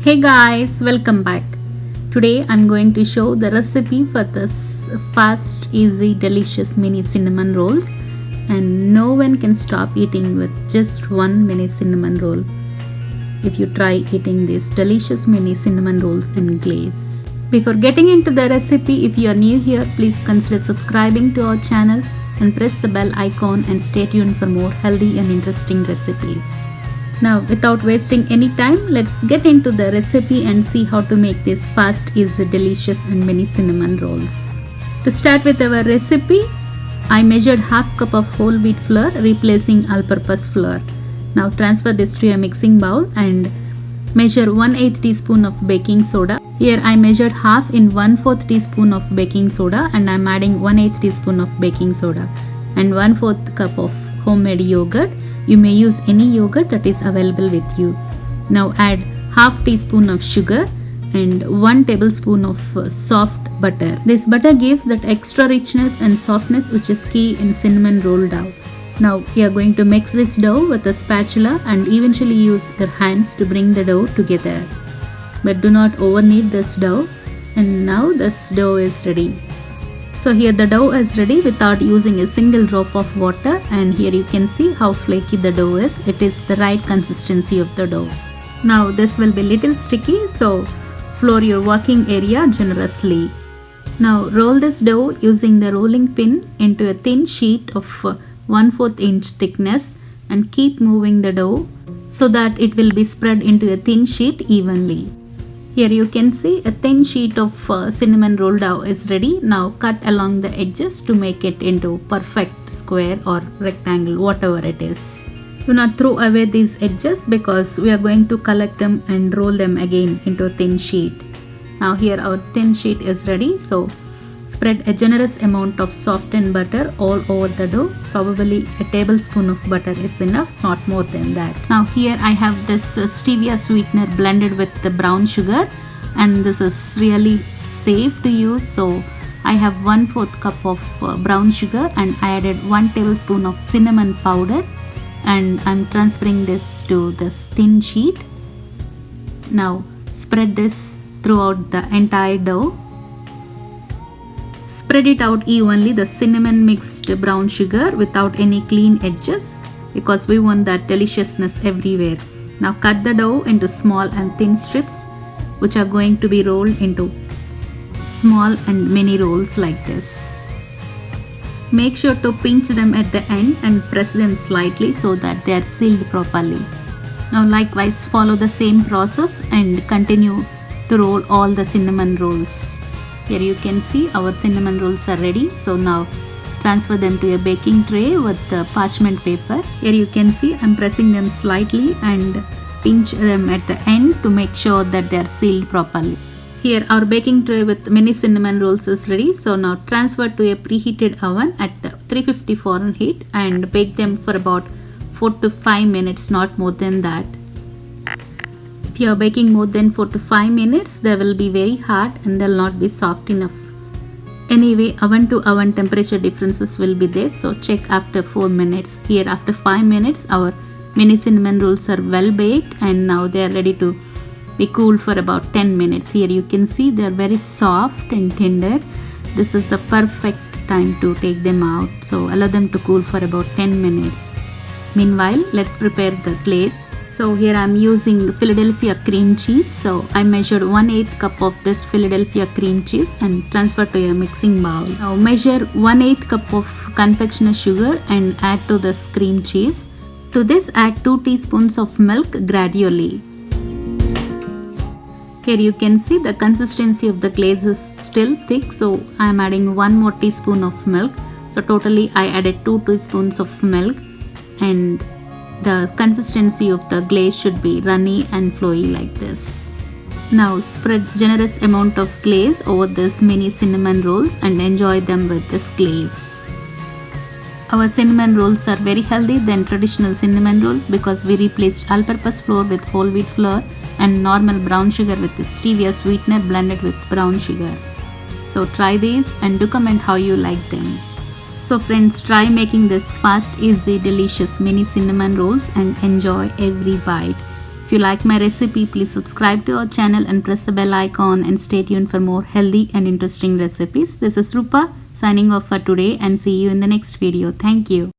Hey guys, welcome back. Today I'm going to show the recipe for this fast, easy, delicious mini cinnamon rolls, and no one can stop eating with just one mini cinnamon roll if you try eating these delicious mini cinnamon rolls in glaze. Before getting into the recipe, if you are new here, please consider subscribing to our channel and press the bell icon and stay tuned for more healthy and interesting recipes. Now, without wasting any time, let's get into the recipe and see how to make these fast, easy, delicious and mini cinnamon rolls. To start with our recipe, I measured half cup of whole wheat flour replacing all-purpose flour. Now transfer this to a mixing bowl and measure 1/8 teaspoon of baking soda. Here I measured half in 1/4 teaspoon of baking soda and I am adding 1/8 teaspoon of baking soda and 1/4 cup of homemade yogurt. You may use any yogurt that is available with you. Now add half teaspoon of sugar and 1 tablespoon of soft butter. This butter gives that extra richness and softness which is key in cinnamon roll dough. Now we are going to mix this dough with a spatula and eventually use your hands to bring the dough together. But do not over knead this dough. And now this dough is ready. So here the dough is ready without using a single drop of water, and here you can see how flaky the dough is. It is the right consistency of the dough. Now this will be little sticky, so flour your working area generously. Now roll this dough using the rolling pin into a thin sheet of 1/4 inch thickness and keep moving the dough so that it will be spread into a thin sheet evenly. Here you can see a thin sheet of cinnamon roll dough is ready. Now cut along the edges to make it into perfect square or rectangle, whatever it is. Do not throw away these edges because we are going to collect them and roll them again into a thin sheet. Now here our thin sheet is ready. So spread a generous amount of softened butter all over the dough. Probably a tablespoon of butter is enough, not more than that. Now here I have this stevia sweetener blended with the brown sugar, and this is really safe to use. So I have 1/4 cup of brown sugar and I added 1 tablespoon of cinnamon powder, and I'm transferring this to this thin sheet. Now spread this throughout the entire dough. Spread it out evenly, the cinnamon mixed brown sugar without any clean edges, because we want that deliciousness everywhere. Now cut the dough into small and thin strips which are going to be rolled into small and mini rolls like this. Make sure to pinch them at the end and press them slightly so that they are sealed properly. Now likewise follow the same process and continue to roll all the cinnamon rolls. Here you can see our cinnamon rolls are ready. So now transfer them to a baking tray with the parchment paper. Here you can see I'm pressing them slightly and pinch them at the end to make sure that they are sealed properly. Here our baking tray with mini cinnamon rolls is ready. So now transfer to a preheated oven at 350 Fahrenheit and bake them for about 4 to 5 minutes, not more than that. If you are baking more than 4 to 5 minutes, they will be very hard and they will not be soft enough. Anyway, oven to oven temperature differences will be there, so check after 4 minutes. Here after 5 minutes, our mini cinnamon rolls are well baked and now they are ready to be cooled for about 10 minutes. Here you can see they are very soft and tender. This is the perfect time to take them out. So allow them to cool for about 10 minutes. Meanwhile, let's prepare the glaze. So here I am using Philadelphia cream cheese. So I measured 1/8 cup of this Philadelphia cream cheese and transfer to a mixing bowl. Now measure 1/8 cup of confectioner sugar and add to this cream cheese. To this add 2 teaspoons of milk gradually. Here you can see the consistency of the glaze is still thick, so I am adding 1 more teaspoon of milk. So totally I added 2 teaspoons of milk, and the consistency of the glaze should be runny and flowy like this. Now spread generous amount of glaze over this mini cinnamon rolls and enjoy them with this glaze. Our cinnamon rolls are very healthy than traditional cinnamon rolls because we replaced all-purpose flour with whole wheat flour and normal brown sugar with the stevia sweetener blended with brown sugar. So try these and do comment how you like them. So friends, try making this fast, easy, delicious mini cinnamon rolls and enjoy every bite. If you like my recipe, please subscribe to our channel and press the bell icon and stay tuned for more healthy and interesting recipes. This is Rupa signing off for today and see you in the next video. Thank you.